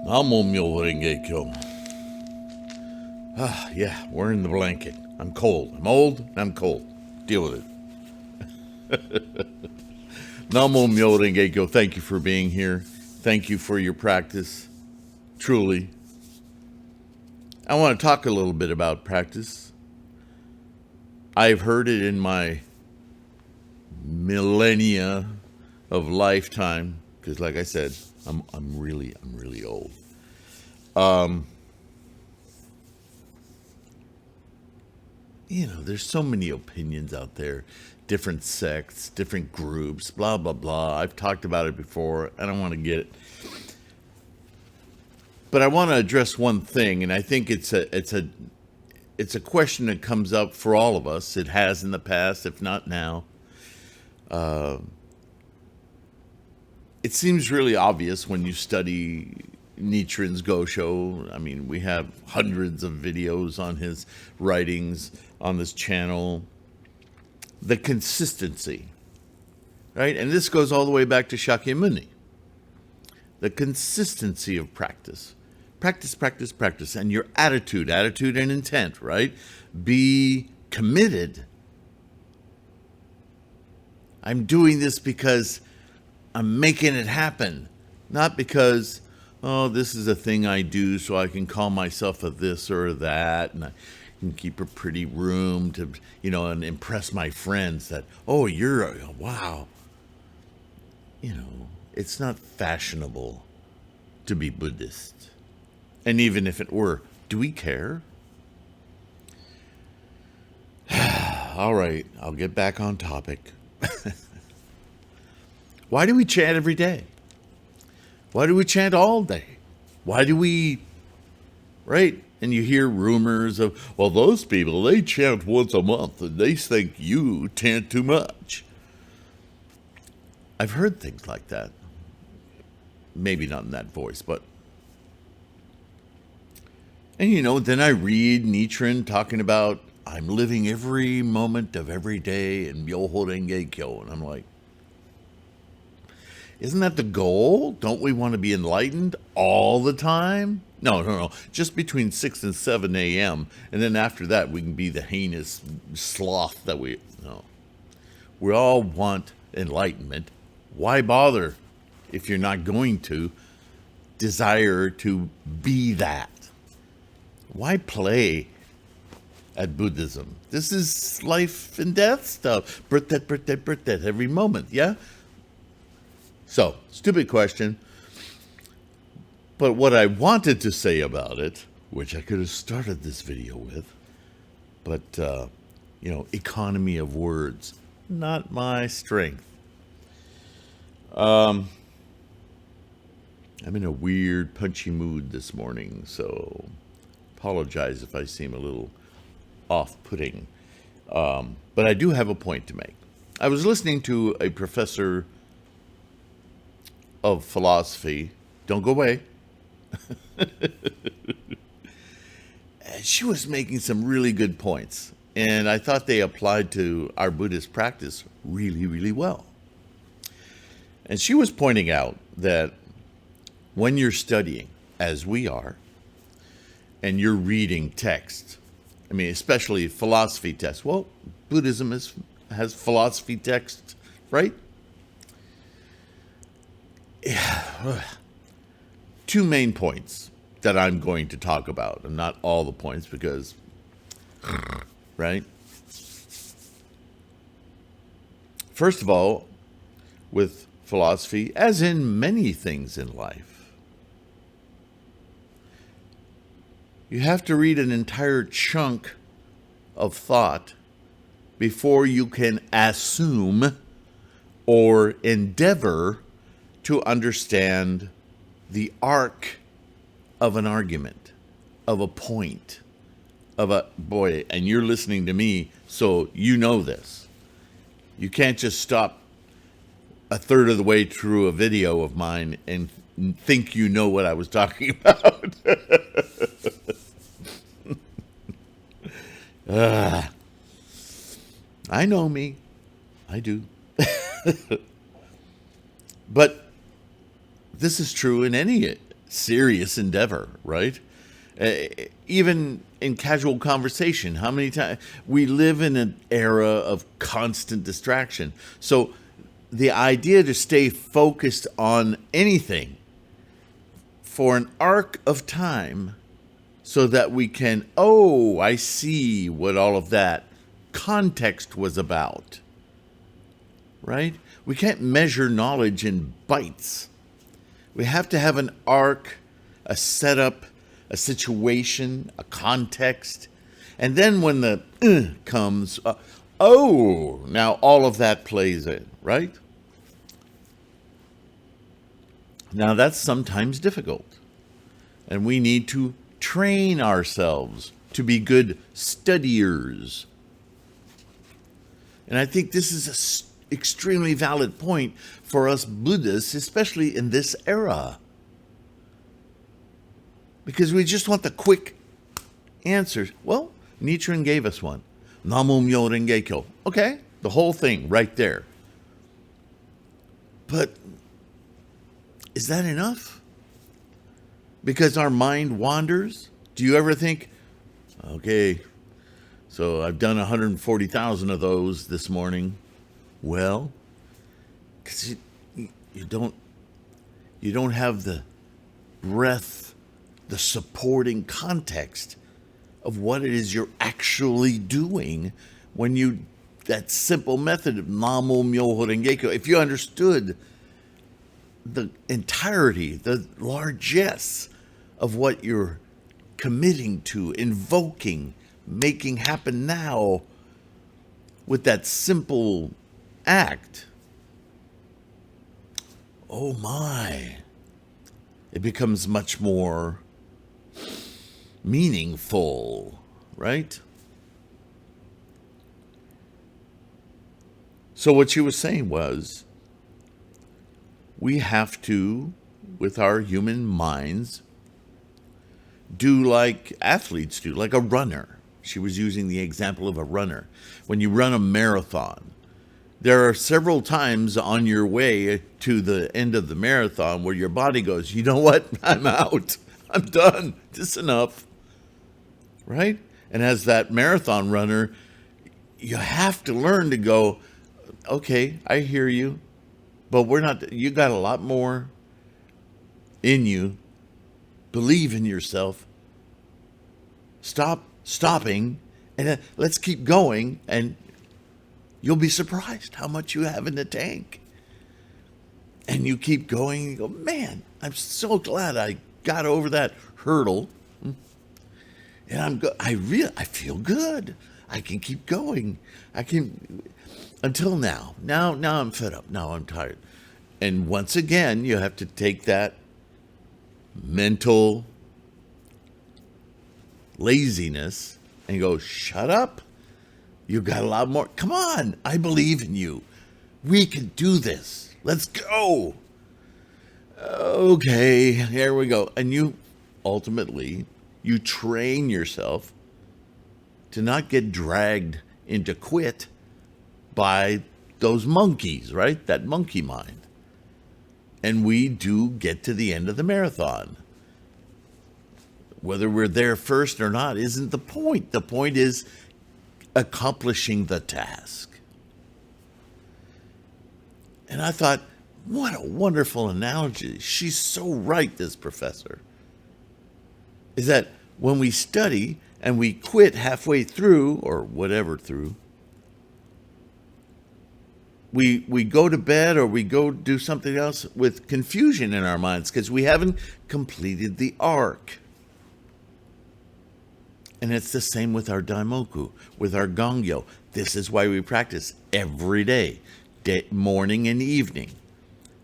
Namo Myoho Renge Kyo. Yeah, we're in the blanket. I'm cold. I'm old and I'm cold. Deal with it. Namo Myoho Renge Kyo. Thank you for being here. Thank you for your practice. Truly. I want to talk a little bit about practice. I've heard it in my millennia of lifetime, because like I said, I'm really old. There's so many opinions out there, different sects, different groups, blah blah blah. I've talked about it before. I don't want to get it, but I want to address one thing, and I think it's a question that comes up for all of us. It has in the past, if not now. It seems really obvious when you study Nichiren's Gosho. I mean, we have hundreds of videos on his writings on this channel. The consistency, right? And this goes all the way back to Shakyamuni. The consistency of practice. Practice, practice, practice. And your attitude and intent, right? Be committed. I'm doing this because I'm making it happen, not because, oh, this is a thing I do so I can call myself a this or a that, and I can keep a pretty room to, and impress my friends that, oh, wow. It's not fashionable to be Buddhist. And even if it were, do we care? All right, I'll get back on topic. Why do we chant every day? Why do we chant all day? Why do we, right? And you hear rumors of, well, those people, they chant once a month and they think you chant too much. I've heard things like that. Maybe not in that voice, but. And then I read Nichiren talking about, I'm living every moment of every day in Myoho Renge Kyo. And I'm like, isn't that the goal? Don't we want to be enlightened all the time? No. Just between 6 and 7 a.m. And then after that, we can be the heinous sloth that we... No. We all want enlightenment. Why bother if you're not going to desire to be that? Why play at Buddhism? This is life and death stuff. Birth, death, every moment, yeah? So, stupid question. But what I wanted to say about it, which I could have started this video with, but, economy of words, not my strength. I'm in a weird, punchy mood this morning, so apologize if I seem a little off-putting. But I do have a point to make. I was listening to a professor of philosophy. Don't go away. She was making some really good points, and I thought they applied to our Buddhist practice really, really well. And she was pointing out that when you're studying, as we are, and you're reading text, especially philosophy text. Well, Buddhism has philosophy text, right? Two main points that I'm going to talk about, and not all the points because, right? First of all, with philosophy, as in many things in life, you have to read an entire chunk of thought before you can assume or endeavor to understand the arc of an argument, of a point, and you're listening to me, so you know this. You can't just stop a third of the way through a video of mine and think you know what I was talking about. I know me. I do. But this is true in any serious endeavor, right? Even in casual conversation, how many times we live in an era of constant distraction. So the idea to stay focused on anything for an arc of time so that we can, oh, I see what all of that context was about, right? We can't measure knowledge in bytes. We have to have an arc, a setup, a situation, a context. And then when the comes, oh, now all of that plays in, right? Now that's sometimes difficult. And we need to train ourselves to be good studiers. And I think this is an extremely valid point for us Buddhists, especially in this era. Because we just want the quick answers. Well, Nichiren gave us one. Namo Myo Renge Kyo. Okay, the whole thing right there. But is that enough? Because our mind wanders? Do you ever think, okay, so I've done 140,000 of those this morning. Well, because you don't have the breadth, the supporting context of what it is you're actually doing when you, that simple method of Namo Myoho Renge Kyo, if you understood the entirety, the largesse of what you're committing to, invoking, making happen now with that simple act, oh my, it becomes much more meaningful, right? So what she was saying was, we have to, with our human minds, do like athletes do, like a runner. She was using the example of a runner. When you run a marathon, there are several times on your way to the end of the marathon where your body goes, you know what? I'm out. I'm done. This is enough. Right? And as that marathon runner, you have to learn to go, okay, I hear you, but you got a lot more in you. Believe in yourself. Stopping, and then let's keep going, and you'll be surprised how much you have in the tank. And you keep going, and you go, man, I'm so glad I got over that hurdle. And I feel good. I can keep going. Until now. Now I'm fed up. Now I'm tired. And once again, you have to take that mental laziness and go, shut up. You got a lot more. Come on. I believe in you. We can do this. Let's go. Okay, here we go. And you train yourself to not get dragged into quit by those monkeys, right? That monkey mind. And we do get to the end of the marathon. Whether we're there first or not isn't the point. The point is accomplishing the task. And I thought, what a wonderful analogy. She's so right, this professor. Is that when we study and we quit halfway through, or whatever through, we go to bed or we go do something else with confusion in our minds because we haven't completed the arc. And it's the same with our daimoku, with our gongyo. This is why we practice every day, morning and evening.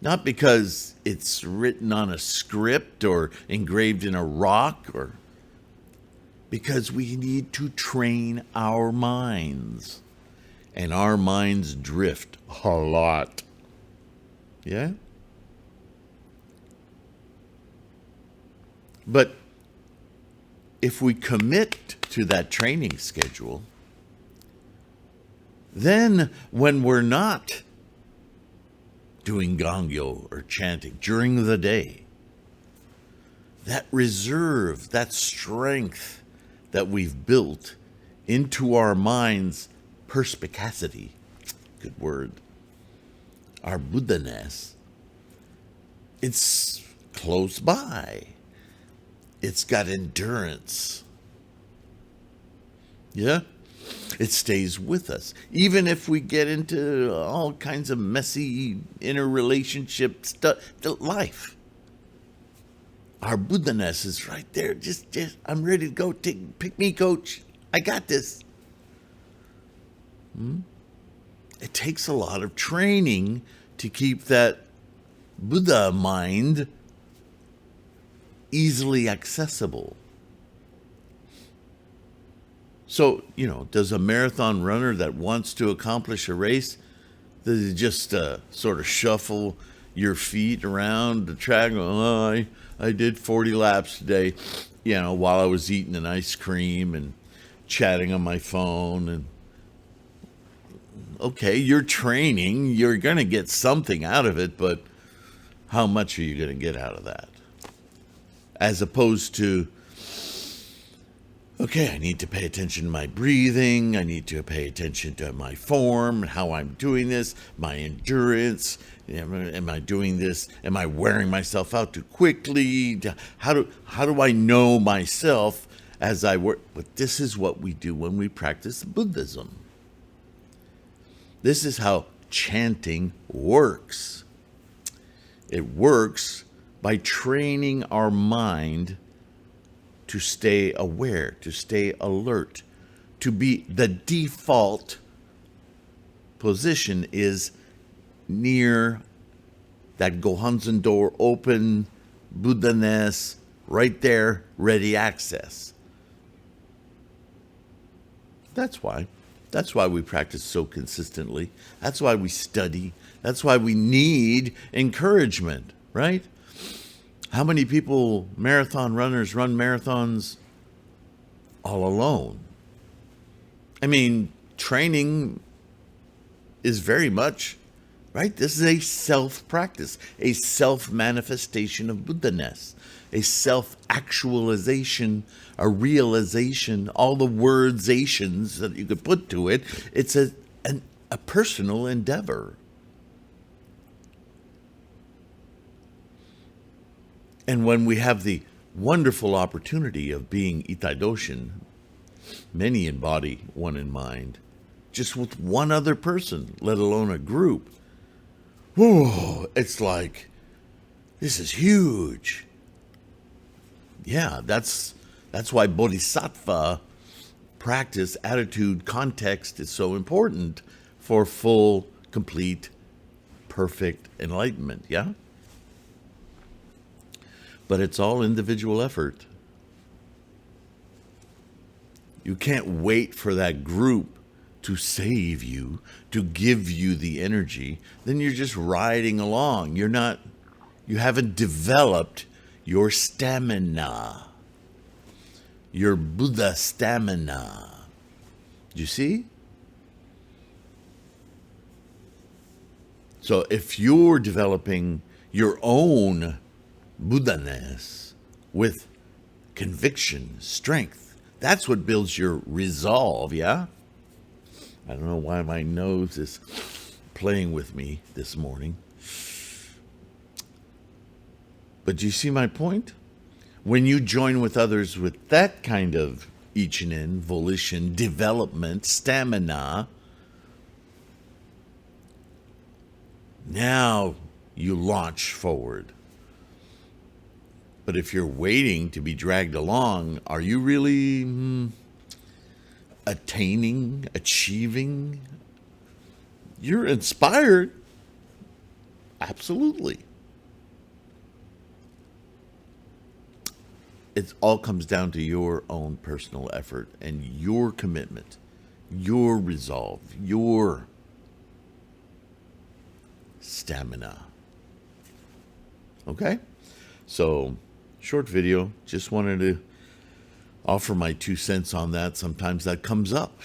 Not because it's written on a script or engraved in a rock, or because we need to train our minds. And our minds drift a lot. Yeah? But if we commit to that training schedule, then when we're not doing gongyo or chanting during the day, that reserve, that strength that we've built into our mind's perspicacity, good word, our Buddha-ness, it's close by. It's got endurance. Yeah? It stays with us. Even if we get into all kinds of messy interrelationship stuff, life. Our Buddha-ness is right there. Just, I'm ready to go. Pick me, coach. I got this. It takes a lot of training to keep that Buddha mind easily accessible. So, does a marathon runner that wants to accomplish a race, does it just sort of shuffle your feet around the track? Oh, I did 40 laps today, while I was eating an ice cream and chatting on my phone. And okay, you're training, you're going to get something out of it, but how much are you going to get out of that? As opposed to, okay, I need to pay attention to my breathing. I need to pay attention to my form, how I'm doing this, my endurance. Am I doing this? Am I wearing myself out too quickly? How do I know myself as I work? But this is what we do when we practice Buddhism. This is how chanting works. It works by training our mind to stay aware, to stay alert, to be the default position is near that Gohanzen door open, Buddha-ness, right there, ready access. That's why. That's why we practice so consistently. That's why we study. That's why we need encouragement, right? How many people, marathon runners, run marathons all alone? I mean, training is very much, right? This is a self-practice, a self-manifestation of Buddha-ness, a self-actualization, a realization, all the wordsations that you could put to it. It's a personal endeavor. And when we have the wonderful opportunity of being Itaidoshin, many in body, one in mind, just with one other person, let alone a group, whoa, it's like, this is huge. Yeah, that's why bodhisattva practice, attitude, context is so important for full, complete, perfect enlightenment, yeah? But it's all individual effort. You can't wait for that group to save you, to give you the energy. Then you're just riding along. You haven't developed your stamina, your Buddha stamina. Do you see? So if you're developing your own Buddha-ness with conviction, strength, that's what builds your resolve, yeah? I don't know why my nose is playing with me this morning. But do you see my point? When you join with others with that kind of ichinen, volition, development, stamina, now you launch forward. But if you're waiting to be dragged along, are you really achieving? You're inspired. Absolutely. It all comes down to your own personal effort and your commitment, your resolve, your stamina. Okay? So, short video, just wanted to offer my 2 cents on that. Sometimes that comes up,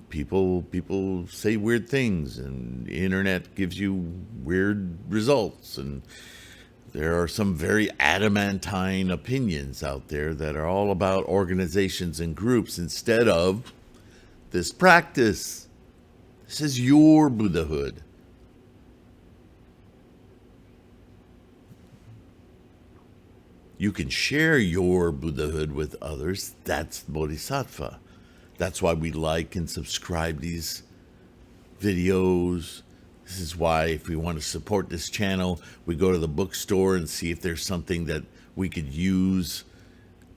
people say weird things and the internet gives you weird results, and There are some very adamantine opinions out there that are all about organizations and groups instead of this practice. This is your Buddhahood. You can share your Buddhahood with others. That's Bodhisattva. That's why we like and subscribe these videos. This is why if we want to support this channel, we go to the bookstore and see if there's something that we could use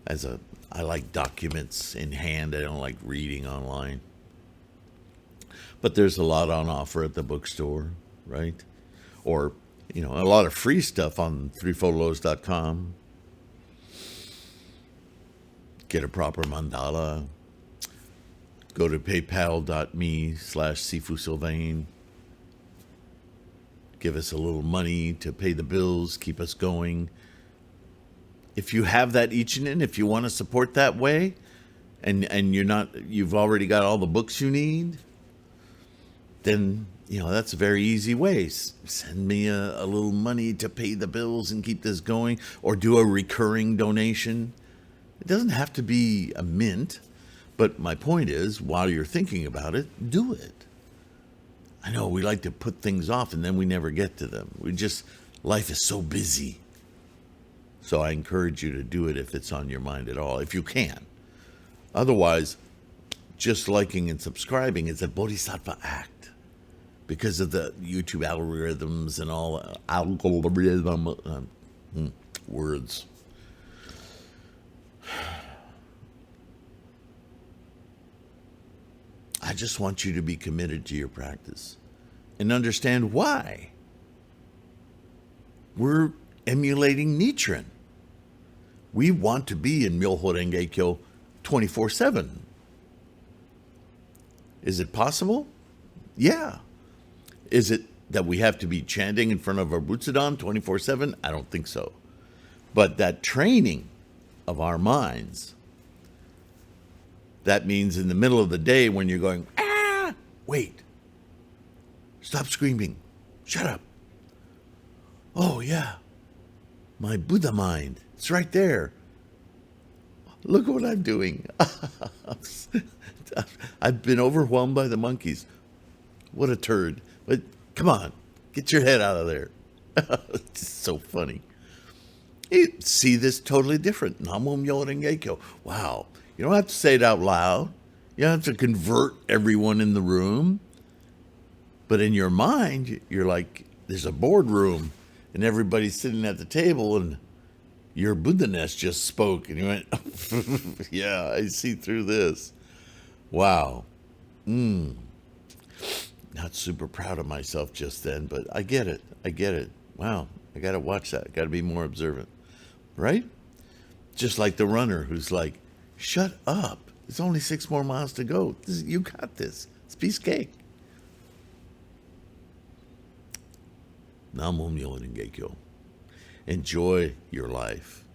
I like documents in hand. I don't like reading online. But there's a lot on offer at the bookstore, right? Or, a lot of free stuff on threefoldlotus.com. Get a proper mandala. Go to paypal.me/SifuSylvain. Give us a little money to pay the bills, keep us going. If you have that Ichinen, if you want to support that way, and you've already got all the books you need, then that's a very easy way. Send me a little money to pay the bills and keep this going, or do a recurring donation. It doesn't have to be a mint, but my point is, while you're thinking about it, do it. I know we like to put things off and then we never get to them. Life is so busy. So I encourage you to do it if it's on your mind at all, if you can. Otherwise, just liking and subscribing is a bodhisattva act because of the YouTube algorithms and all words. I just want you to be committed to your practice and understand why. We're emulating Nichiren. We want to be in Myoho Renge Kyo 24/7. Is it possible? Yeah. Is it that we have to be chanting in front of our Butsudan 24/7? I don't think so. But that training of our minds, that means in the middle of the day when you're going, wait, stop screaming, shut up. Oh yeah, my Buddha mind, it's right there. Look what I'm doing. I've been overwhelmed by the monkeys. What a turd. But come on, get your head out of there. It's so funny. You see this totally different. Namo Myoho Renge Kyo. Wow. You don't have to say it out loud. You don't have to convert everyone in the room. But in your mind, you're like, there's a boardroom and everybody's sitting at the table and your Buddha-ness just spoke. And you went, yeah, I see through this. Wow. Not super proud of myself just then, but I get it. Wow, I got to watch that. I got to be more observant. Right? Just like the runner who's like, shut up. There's only 6 more miles to go. You got this. It's a piece of cake. Namo Myoho Renge Kyo. Enjoy your life.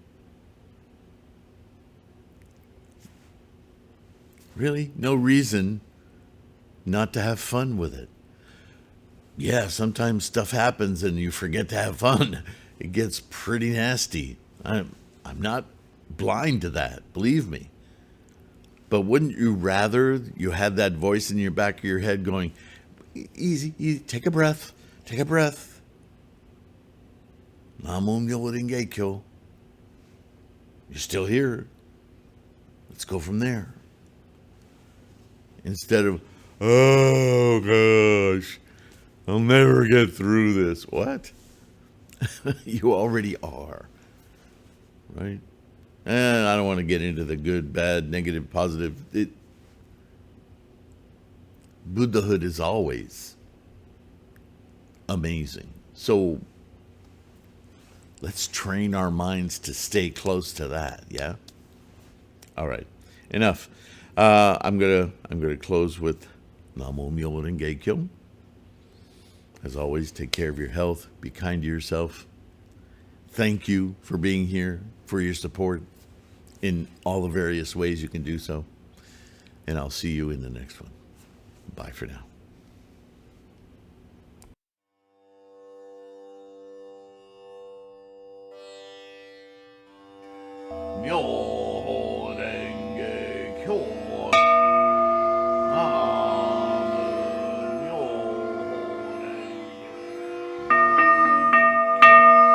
Really? No reason not to have fun with it. Yeah, sometimes stuff happens and you forget to have fun. It gets pretty nasty. I'm not blind to that, believe me. But wouldn't you rather you had that voice in your back of your head going, easy, take a breath. Namo Myoho Renge Kyo. You're still here. Let's go from there. Instead of, oh gosh, I'll never get through this. What? You already are. Right? And I don't want to get into the good, bad, negative, positive. Buddhahood is always amazing. So let's train our minds to stay close to that. Yeah. All right. Enough. I'm gonna close with Namo Myoho Renge Kyo. As always, take care of your health. Be kind to yourself. Thank you for being here, for your support in all the various ways you can do so. And I'll see you in the next one. Bye for now. Yo.